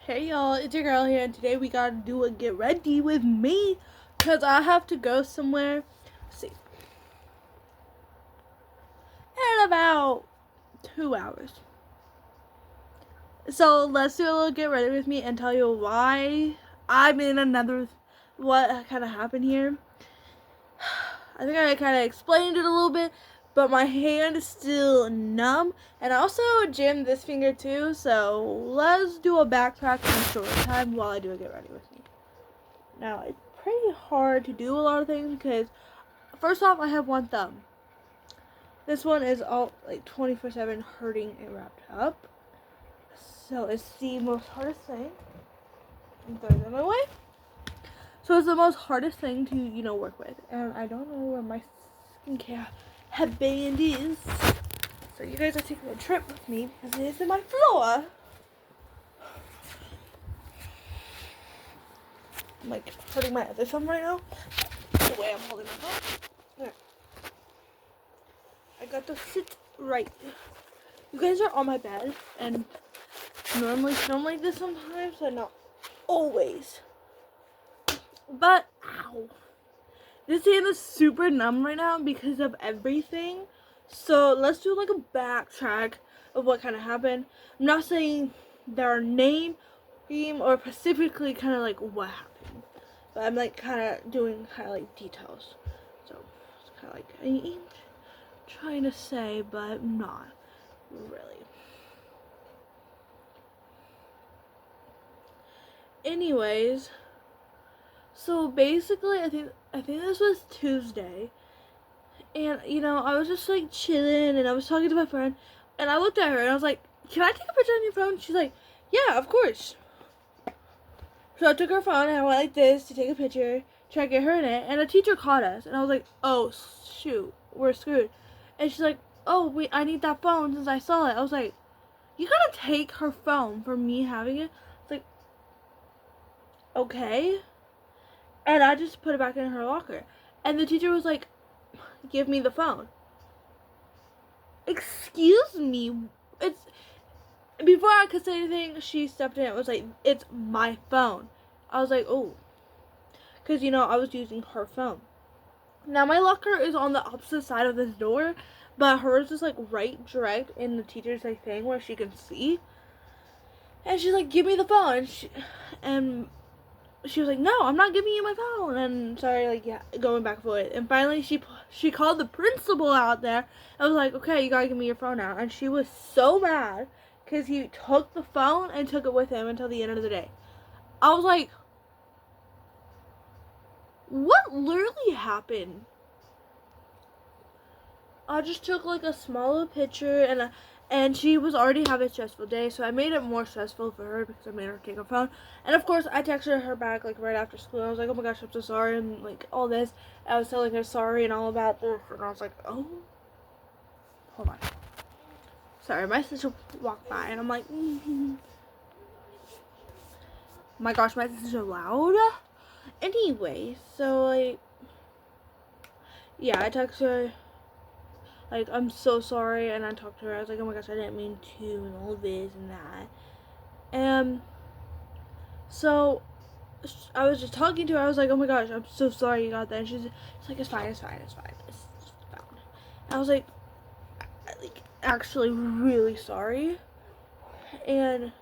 Hey y'all, it's your girl here, and today we gotta do a get ready with me, cause I have to go somewhere. Let's see, in about 2 hours. So let's do a little get ready with me and tell you why I'm in what kind of happened here. I think I kind of explained it a little bit, but my hand is still numb, and I also jammed this finger too. So let's do a backtrack and story time while I do a get ready with me. Now, it's pretty hard to do a lot of things because, first off, I have one thumb. This one is all like 24/7 hurting and wrapped up. So it's the most hardest thing. I'm throwing them away. So it's the most hardest thing to, work with. And I don't know where my skincare headband is. So you guys are taking a trip with me because it is in my floor. I'm like hurting my other thumb right now. The way I'm holding my phone. There. I got to sit right. You guys are on my bed, and normally film like this sometimes, but not always. But ow, this hand is super numb right now because of everything. So let's do like a backtrack of what kind of happened. I'm not saying their name or specifically kind of like what happened, but I'm like kind of doing like details. So it's kind of like I'm trying to say, but not really. Anyways, so basically I think this was Tuesday, and I was just like chilling and I was talking to my friend, and I looked at her and I was like, "Can I take a picture on your phone?" She's like, "Yeah, of course." So I took her phone and I went like this to take a picture, try to get her in it, and a teacher caught us, and I was like, "Oh shoot, we're screwed." And she's like, "Oh wait, I need that phone since I saw it." I was like, "You gotta take her phone for me having it?" It's like, okay. And I just put it back in her locker. And the teacher was like, "Give me the phone." Excuse me. It's Before I could say anything, she stepped in. It was like, "It's my phone." I was like, "Oh." Because, I was using her phone. Now, my locker is on the opposite side of this door, but hers is like right direct in the teacher's like thing where she can see. And she's like, "Give me the phone." And she was like, "No, I'm not giving you my phone." And sorry, like, yeah, going back and forth. And finally, she called the principal out there. I was like, "Okay, you gotta give me your phone now." And she was so mad because he took the phone and took it with him until the end of the day. I was like, what literally happened? I just took like a smaller picture, and she was already having a stressful day, so I made it more stressful for her because I made her take her phone. And of course, I texted her back like right after school. I was like, "Oh my gosh, I'm so sorry," and like all this. I was telling her sorry and all about this, and I was like, "Oh, hold on, sorry." My sister walked by, and I'm like, my gosh, my sister's so loud. Anyway, so like, yeah, I texted her. Like, "I'm so sorry," and I talked to her. I was like, "Oh my gosh, I didn't mean to," and all this and that. And so I was just talking to her. I was like, "Oh my gosh, I'm so sorry you got that." And she's like, "It's fine, it's fine, it's fine, it's fine." And I was like, actually really sorry. And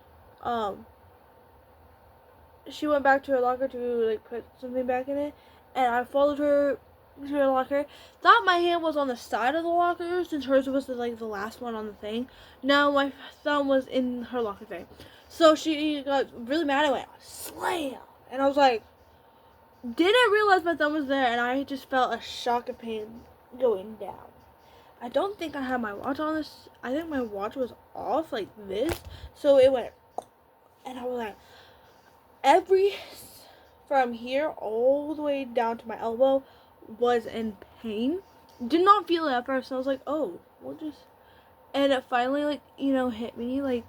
she went back to her locker to like put something back in it, and I followed her to her locker. Thought my hand was on the side of the locker since hers was the last one on the thing. No, my thumb was in her locker thing. So she got really mad and went slam, and I was like, didn't realize my thumb was there, and I just felt a shock of pain going down. I don't think I had my watch on this. I think my watch was off like this, so it went, and I was like, from here all the way down to my elbow was in pain. Did not feel it at first. So I was like, "Oh, we'll just," and it finally hit me. Like,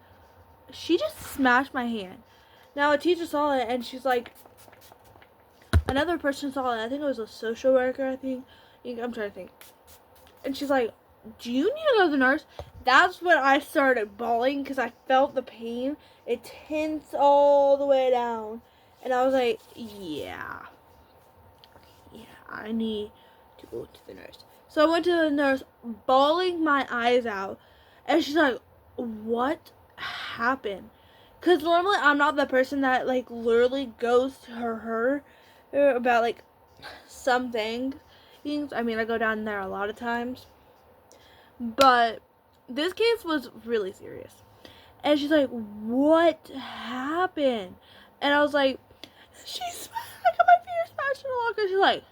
she just smashed my hand. Now a teacher saw it, and she's like, another person saw it. I think it was a social worker. I'm trying to think. And she's like, do you need to go to the nurse? That's when I started bawling because I felt the pain. It tensed all the way down. And I was like, yeah, I need to go to the nurse. So I went to the nurse, bawling my eyes out. And she's like, what happened? Because normally I'm not the person that, like, literally goes to her about, like, some things. I mean, I go down there a lot of times. But this case was really serious. And she's like, what happened? And I was like, I got my finger smashed in the locker. She's like,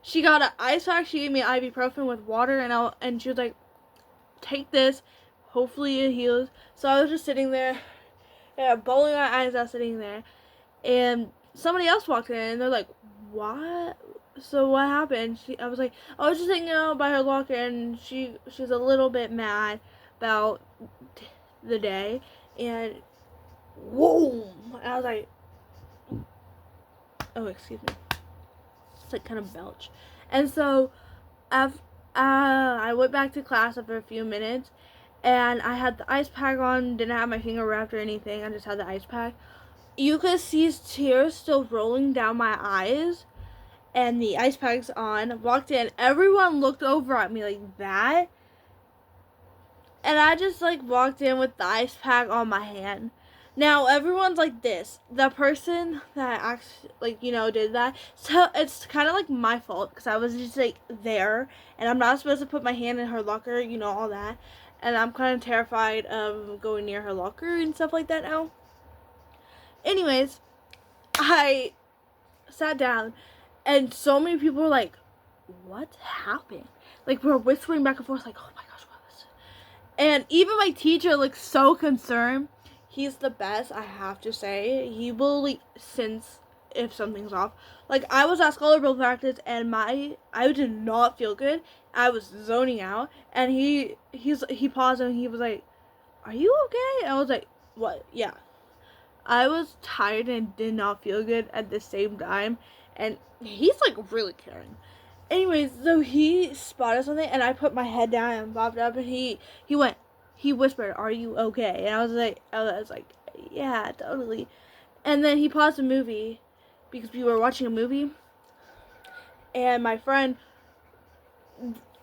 she got an ice pack. She gave me ibuprofen with water. And she was like, take this. Hopefully it heals. So I was just sitting there, bawling my eyes out, sitting there. And somebody else walked in. And they're like, what? So what happened? I was like, I was just hanging out by her locker, and she was a little bit mad about the day, and whoa! And I was like, oh, excuse me. It's like kind of belch. And so, I went back to class after a few minutes, and I had the ice pack on. Didn't have my finger wrapped or anything. I just had the ice pack. You could see tears still rolling down my eyes. And the ice pack's on. Walked in. Everyone looked over at me like that. And I just like walked in with the ice pack on my hand. Now everyone's like this. The person that actually, like, did that. So it's kind of like my fault because I was just like there. And I'm not supposed to put my hand in her locker, all that. And I'm kind of terrified of going near her locker and stuff like that now. Anyways, I sat down. And so many people were like, what happened? Like, we're whispering back and forth, like, oh my gosh, what is it? And even my teacher looked so concerned. He's the best, I have to say. He will, like, sense if something's off. Like, I was at Volleyball practice, and I did not feel good. I was zoning out. And he paused, and he was like, are you okay? And I was like, what? Yeah. I was tired and did not feel good at the same time. And he's like really caring. Anyways, so he spotted something, and I put my head down and bobbed up, and he whispered, "Are you okay?" And I was like, yeah, totally. And then he paused the movie because we were watching a movie, and my friend,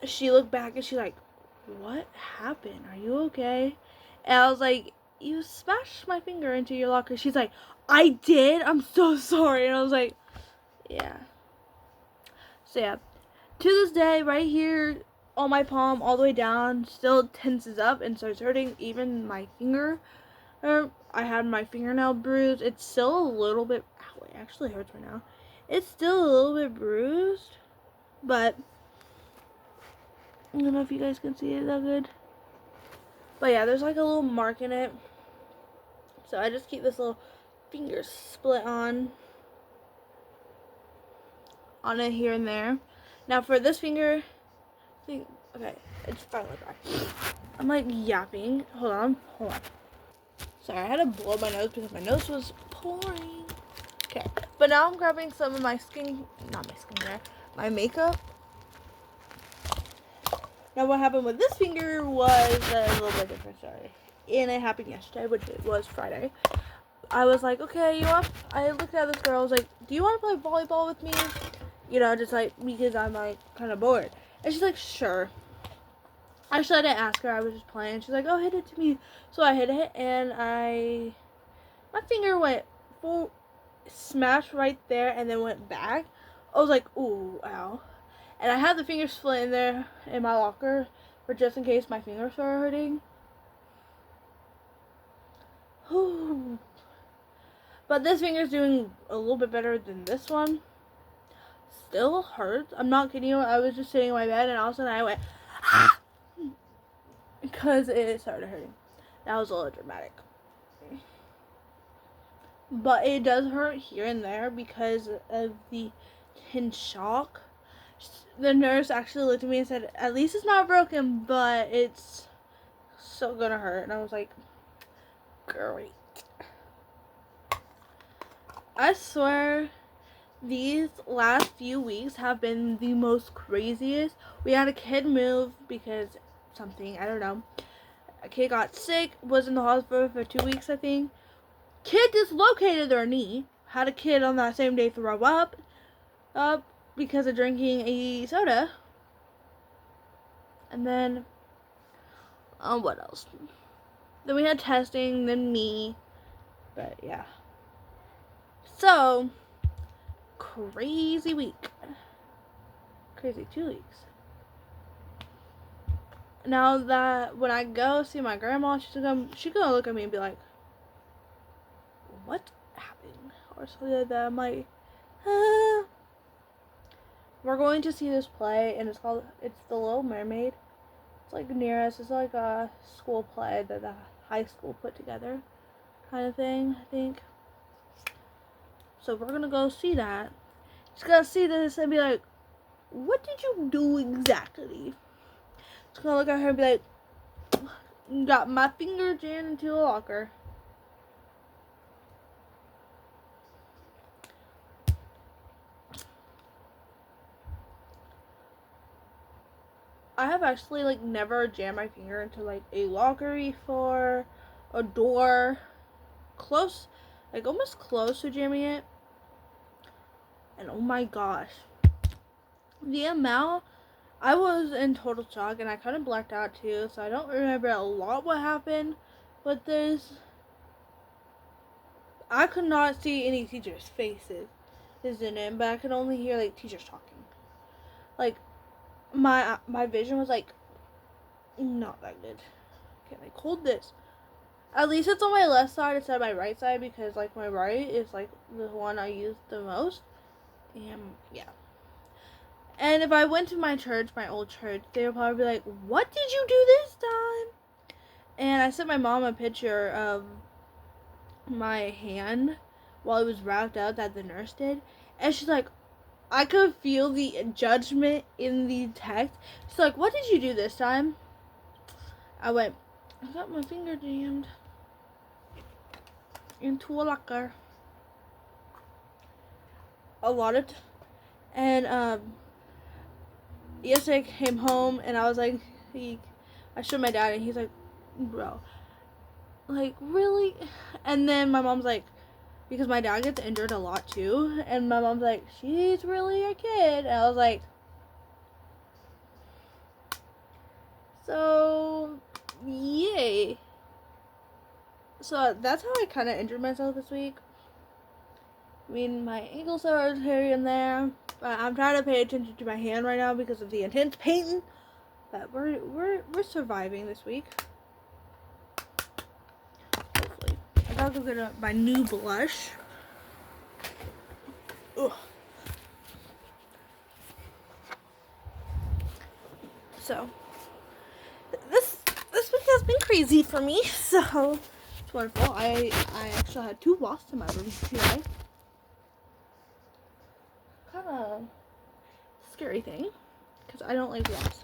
she looked back and she's like, "What happened? Are you okay?" And I was like, "You smashed my finger into your locker." She's like, "I did? I'm so sorry." And I was like, yeah. So yeah, to this day, right here on my palm, all the way down, still tenses up and starts hurting. Even my finger, I had my fingernail bruised. It's still a little bit, ow, it actually hurts right now. It's still a little bit bruised, but I don't know if you guys can see it that good. But yeah, there's like a little mark in it. So I just keep this little finger split on it here and there. Now for this finger, okay, it's finally dry. I'm like yapping. Hold on. Sorry, I had to blow my nose because my nose was pouring. Okay, but now I'm grabbing some of my my makeup. Now what happened with this finger was a little bit different story. And it happened yesterday, which it was Friday. I was like, okay, I looked at this girl, I was like, do you want to play volleyball with me? Just like, because I'm like, kind of bored. And she's like, sure. Actually, I didn't ask her, I was just playing. She's like, oh, hit it to me. So I hit it, and my finger went full, smashed right there, and then went back. I was like, ooh, ow. And I had the finger split in there in my locker, for just in case my finger started hurting. But this finger's doing a little bit better than this one. Still hurts. I'm not kidding you. I was just sitting in my bed, and all of a sudden I went, ah! Because it started hurting. That was a little dramatic. But it does hurt here and there because of the tense shock. The nurse actually looked at me and said, at least it's not broken, but it's so gonna hurt. And I was like, great. I swear these last few weeks have been the most craziest. We had a kid move because something, I don't know. A kid got sick, was in the hospital for 2 weeks, I think. Kid dislocated their knee. Had a kid on that same day throw up because of drinking a soda. And then, what else? Then we had testing, then me. But yeah. So, crazy week. Crazy 2 weeks. Now that when I go see my grandma, she's gonna look at me and be like, what happened? Or something like that. I'm like, We're going to see this play, and it's The Little Mermaid. It's like near us. It's like a school play that the high school put together, kind of thing, I think. So we're gonna go see that. She's gonna see this and be like, what did you do exactly? She's gonna look at her and be like, got my finger jammed into a locker. I have actually like never jammed my finger into like a locker before, a door, close, like almost close to jamming it. And oh my gosh, the amount, I was in total shock, and I kind of blacked out too, so I don't remember a lot what happened. But I could not see any teachers' faces in it, but I could only hear like teachers talking. Like my vision was like not that good. Okay, like hold this. At least it's on my left side instead of my right side, because like my right is like the one I use the most. And yeah. And if I went to my church, my old church, they would probably be like, what did you do this time? And I sent my mom a picture of my hand while it was wrapped up that the nurse did. And she's like, I could feel the judgment in the text. She's like, what did you do this time? I went, I got my finger jammed into a locker. A lot of and yesterday I came home and I was like, I showed my dad and he's like, bro, like really? And then my mom's like, because my dad gets injured a lot too, and my mom's like, she's really a kid. And I was like, so yay. So that's how I kind of injured myself this week. I mean, my ankles are here and there, but I'm trying to pay attention to my hand right now because of the intense pain. But we're surviving this week. Hopefully, I gotta go get my new blush. Ugh. So this week has been crazy for me. So it's wonderful. I actually had 2 wasps in my room today. Kind of scary thing, because I don't like wasps.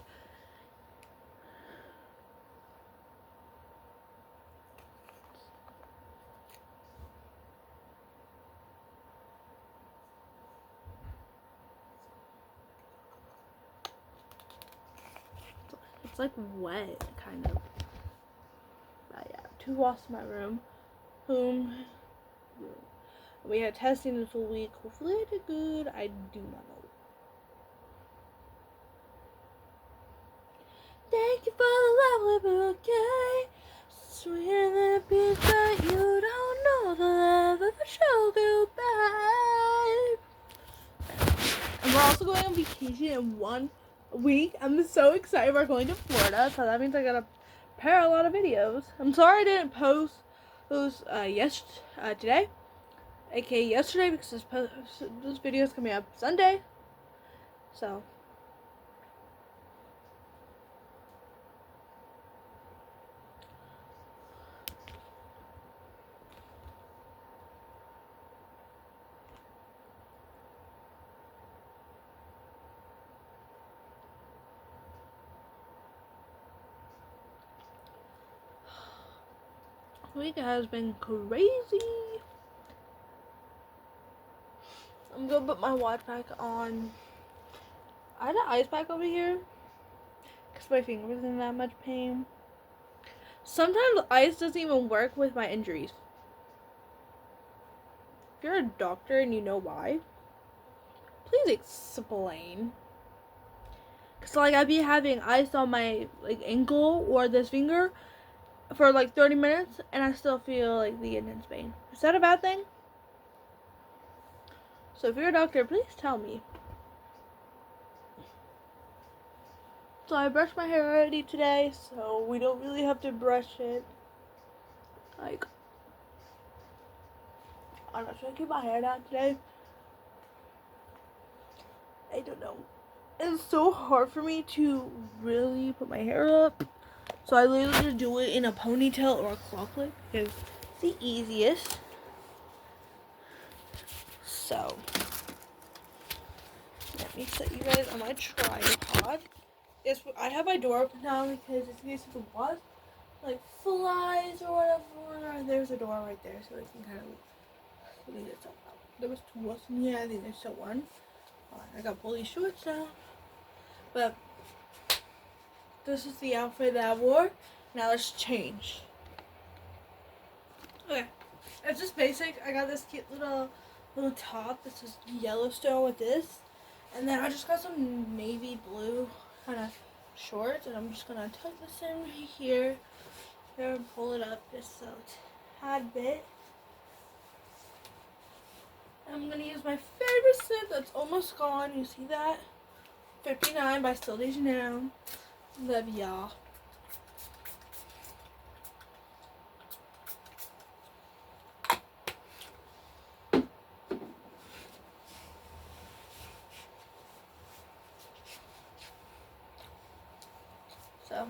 It's like wet, kind of. But yeah, 2 wasps in my room. We had testing this whole week. Hopefully I did good. I do not know. Thank you for the lovely bouquet. Sweeter than a peach, but you don't know the love of a showgirl babe. And we're also going on vacation in 1 week. I'm so excited. We're going to Florida, so that means I gotta prepare a lot of videos. I'm sorry I didn't post those today, aka yesterday, because this video is coming up Sunday. So the week has been crazy. I'm gonna put my watch back on. I had an ice pack over here because my finger was in that much pain. Sometimes ice doesn't even work with my injuries. If you're a doctor and you know why, please explain. Cause like I'd be having ice on my like ankle or this finger for like 30 minutes and I still feel like the intense pain. Is that a bad thing? So if you're a doctor, please tell me. So I brushed my hair already today, so we don't really have to brush it. Like, I'm not trying to keep my hair down today. I don't know. It's so hard for me to really put my hair up. So I literally just do it in a ponytail or a claw clip because it's the easiest. So, let me set you guys on my tripod. Yes, I have my door open now because it's in case of the what? Like flies or whatever. There's a door right there so I can kind of leave it out. There was two of us in here. I think there's still one. I got bully shorts now. But this is the outfit that I wore. Now let's change. Okay. It's just basic. I got this cute little top. This is Yellowstone with this. And then I just got some navy blue kind of shorts. And I'm just going to tuck this in right here. And pull it up just a tad bit. I'm going to use my favorite scent that's almost gone. You see that? 59 by Still De Janeiro. Love y'all. So,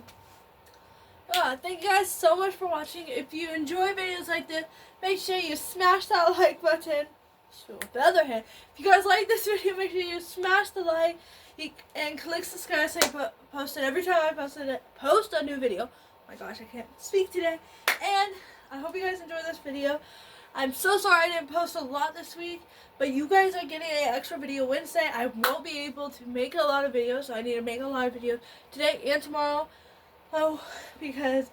thank you guys so much for watching. If you enjoy videos like this, make sure you smash that like button. So, with the other hand, if you guys like this video, make sure you smash the like and click subscribe so you post it every time I post a new video. Oh my gosh, I can't speak today. And I hope you guys enjoy this video. I'm so sorry I didn't post a lot this week, but you guys are getting an extra video Wednesday. I won't be able to make a lot of videos, so I need to make a lot of videos today and tomorrow. Oh, because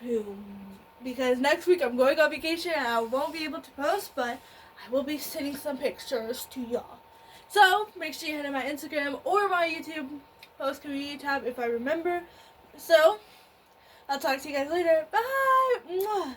next week I'm going on vacation and I won't be able to post, but I will be sending some pictures to y'all. So, make sure you head to my Instagram or my YouTube post community tab if I remember. So, I'll talk to you guys later. Bye! Mwah.